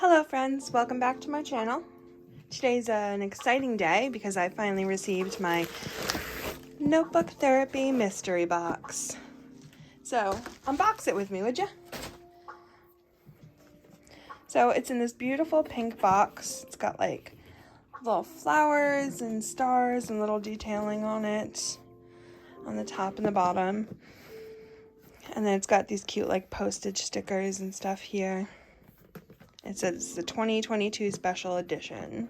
Hello friends, welcome back to my channel. Today's an exciting day because I finally received my notebook therapy mystery box. So unbox it with me, would you? So it's in this beautiful pink box. It's got like little flowers and stars and little detailing on it on the top and the bottom. And then it's got these cute like postage stickers and stuff here. It says the 2022 special edition.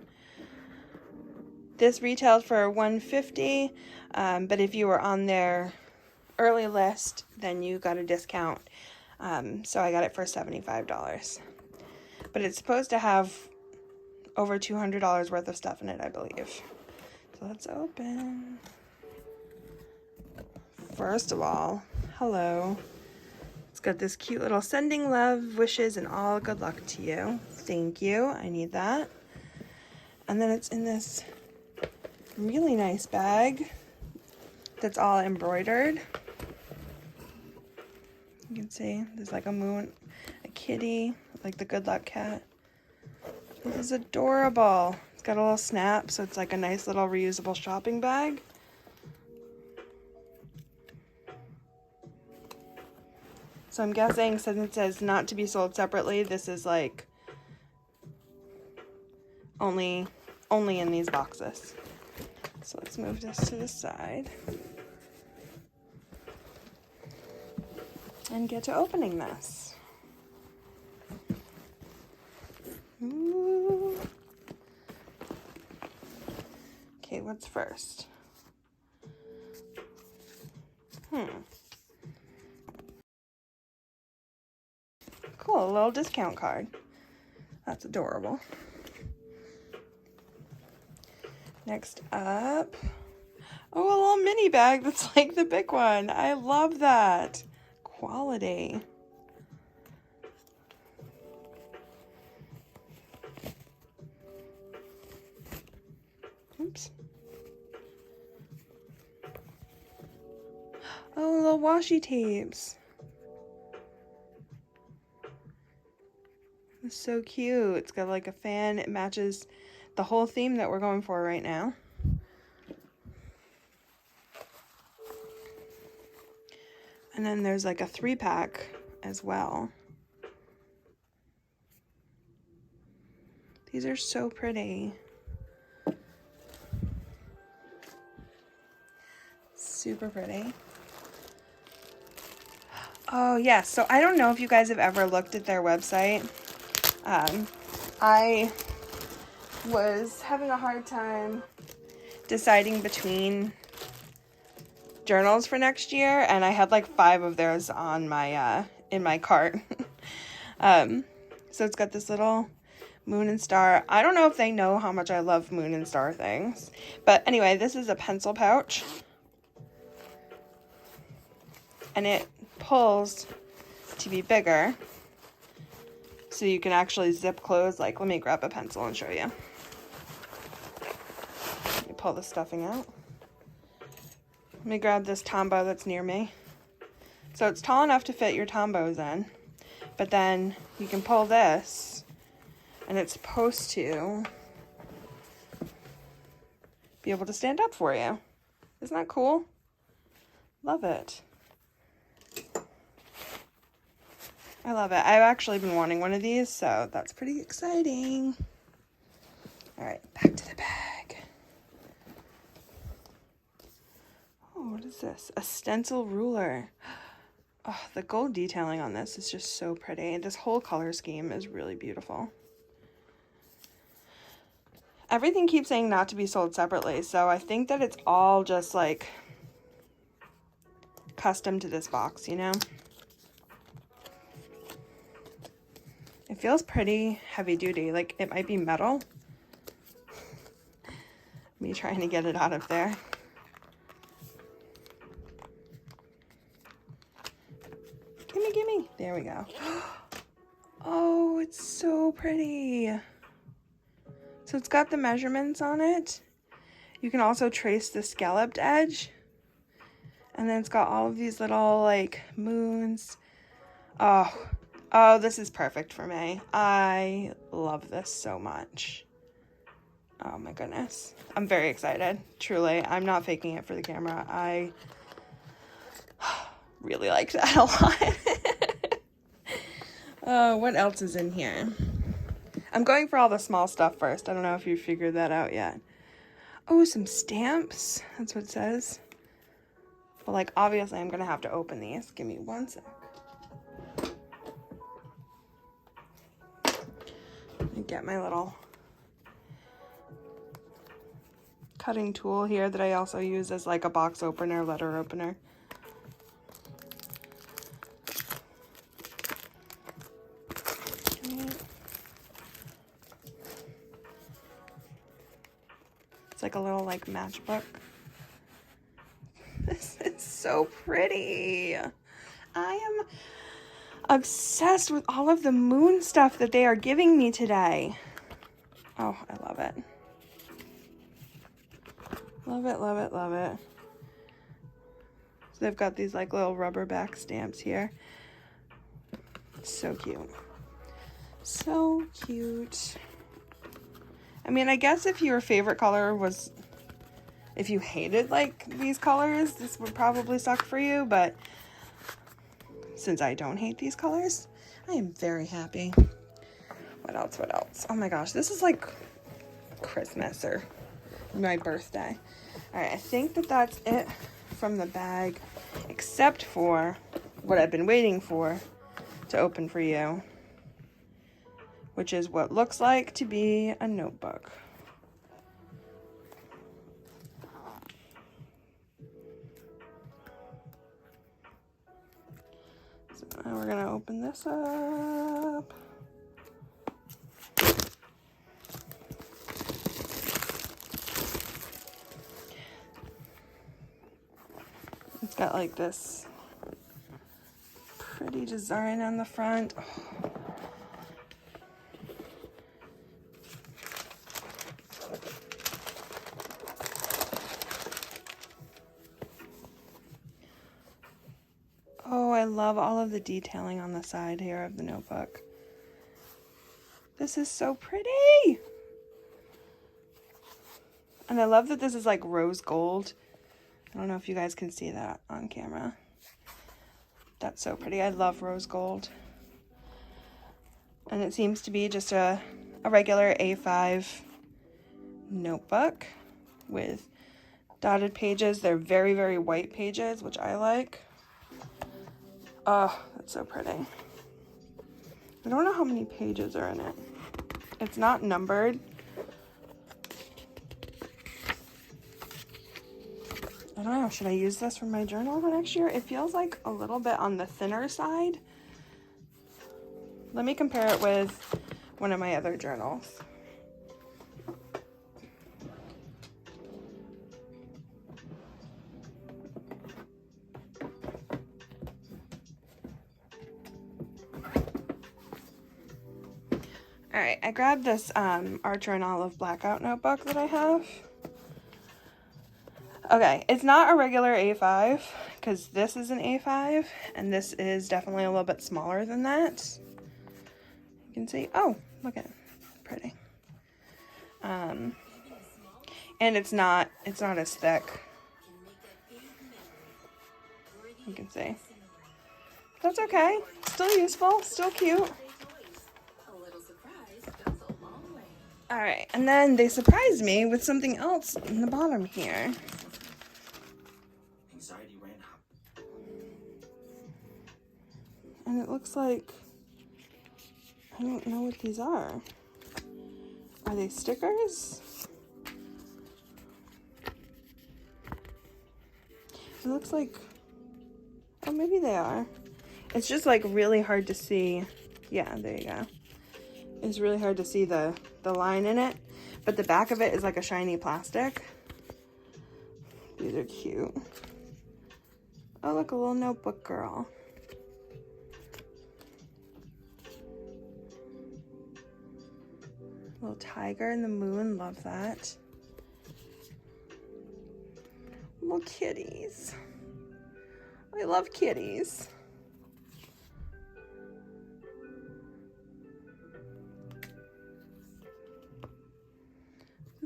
This retailed for $150, but if you were on their early list, then you got a discount. So I got it for $75. But it's supposed to have over $200 worth of stuff in it, I believe. So let's open. First of all, hello. It's got this cute little sending love, wishes, and all good luck to you. Thank you. I need that. And then it's in this really nice bag that's all embroidered. You can see there's like a moon, a kitty, like the good luck cat. This is adorable. It's got a little snap, so it's like a nice little reusable shopping bag. So I'm guessing since it says not to be sold separately, this is like only in these boxes. So let's move this to the side and get to opening this. Ooh. Okay, what's first? Cool, a little discount card. That's adorable. Next up, oh, a little mini bag that's like the big one. I love that. Quality. Oops. Oh, little washi tapes. It's so cute. It's got like a fan. It matches the whole theme that we're going for right now. And then there's like a 3-pack as well. These are so pretty. Super pretty. Oh yes, so I don't know if you guys have ever looked at their website. I was having a hard time deciding between journals for next year, and I had like 5 of theirs on my in my cart. So it's got this little moon and star. I don't know if they know how much I love moon and star things, but anyway, this is a pencil pouch, and it pulls to be bigger, so you can actually zip close. Like, let me grab a pencil and show you. You pull the stuffing out. Let me grab this Tombow that's near me. So it's tall enough to fit your Tombows in, but then you can pull this, and it's supposed to be able to stand up for you. Isn't that cool? Love it. I love it. I've actually been wanting one of these, so that's pretty exciting. All right, back to the bag. Oh, what is this? A stencil ruler. Oh, the gold detailing on this is just so pretty. This whole color scheme is really beautiful. Everything keeps saying not to be sold separately, so I think that it's all just like custom to this box, you know? It feels pretty heavy duty, like it might be metal. Me trying to get it out of there. Gimme. There we go. Oh, it's so pretty. So it's got the measurements on it. You can also trace the scalloped edge. And then it's got all of these little like moons. Oh, Oh, this is perfect for me. I love this so much. Oh my goodness. I'm very excited. Truly. I'm not faking it for the camera. I really like that a lot. Oh, what else is in here? I'm going for all the small stuff first. I don't know if you figured that out yet. Oh, some stamps. That's what it says. But like, obviously I'm gonna have to open these. Give me one sec. Let me get my little cutting tool here that I also use as like a box opener, letter opener. It's like a little like matchbook. This is so pretty. I am obsessed with all of the moon stuff that they are giving me today. Oh, I love it. Love it, love it, love it. So they've got these like little rubber back stamps here. So cute. So cute. I mean, I guess if your favorite color was, if you hated like these colors, this would probably suck for you, but since I don't hate these colors, I am very happy. What else? What else? Oh my gosh, this is like Christmas or my birthday. All right, I think that that's it from the bag, except for what I've been waiting for to open for you, which is what looks like to be a notebook. So now we're gonna open this up. It's got like this pretty design on the front. Oh, I love all of the detailing on the side here of the notebook. This is so pretty. And I love that this is like rose gold. I don't know if you guys can see that on camera. That's so pretty. I love rose gold. And it seems to be just a regular A5 notebook with dotted pages. They're very, very white pages, which I like. Oh, that's so pretty. I don't know how many pages are in it. It's not numbered. I don't know, should I use this for my journal for next year? It feels like a little bit on the thinner side. Let me compare it with one of my other journals. All right, I grabbed this Archer and Olive Blackout notebook that I have. Okay, it's not a regular A5 because this is an A5 and this is definitely a little bit smaller than that. You can see, oh, look at it, pretty. And it's not as thick. You can see. That's okay. Still useful, still cute. All right, and then they surprised me with something else in the bottom here. And it looks like, I don't know what these are. Are they stickers? It looks like, oh, maybe they are. It's just like really hard to see. Yeah, there you go. It's really hard to see the line in it, but the back of it is like a shiny plastic. These are cute. Oh, look, a little notebook girl. Little tiger in the moon, love that. Little kitties. I love kitties.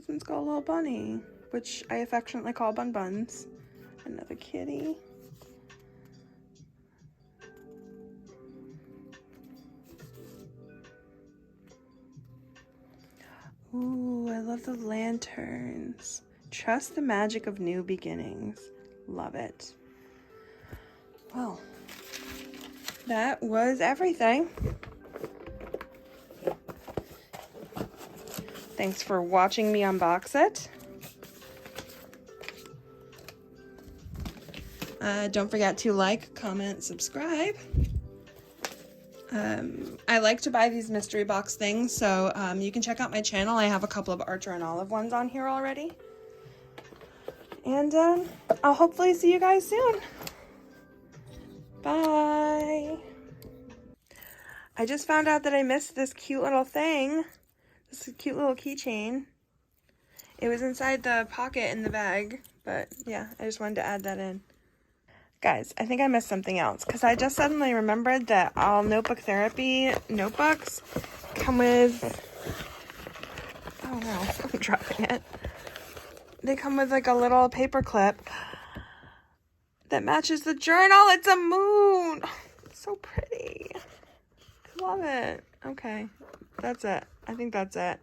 This one's got a little bunny, which I affectionately call Bun Buns. Another kitty. Ooh, I love the lanterns. Trust the magic of new beginnings. Love it. Well, that was everything. Thanks for watching me unbox it. Don't forget to like, comment, subscribe. I like to buy these mystery box things, so you can check out my channel. I have a couple of Archer and Olive ones on here already. And I'll hopefully see you guys soon. Bye. I just found out that I missed this cute little thing. This cute little keychain. It was inside the pocket in the bag, but yeah, I just wanted to add that in. Guys, I think I missed something else because I just suddenly remembered that all Notebook Therapy notebooks come with, oh no, I'm dropping it. They come with like a little paper clip that matches the journal. It's a moon. It's so pretty. I love it. Okay, that's it. I think that's it.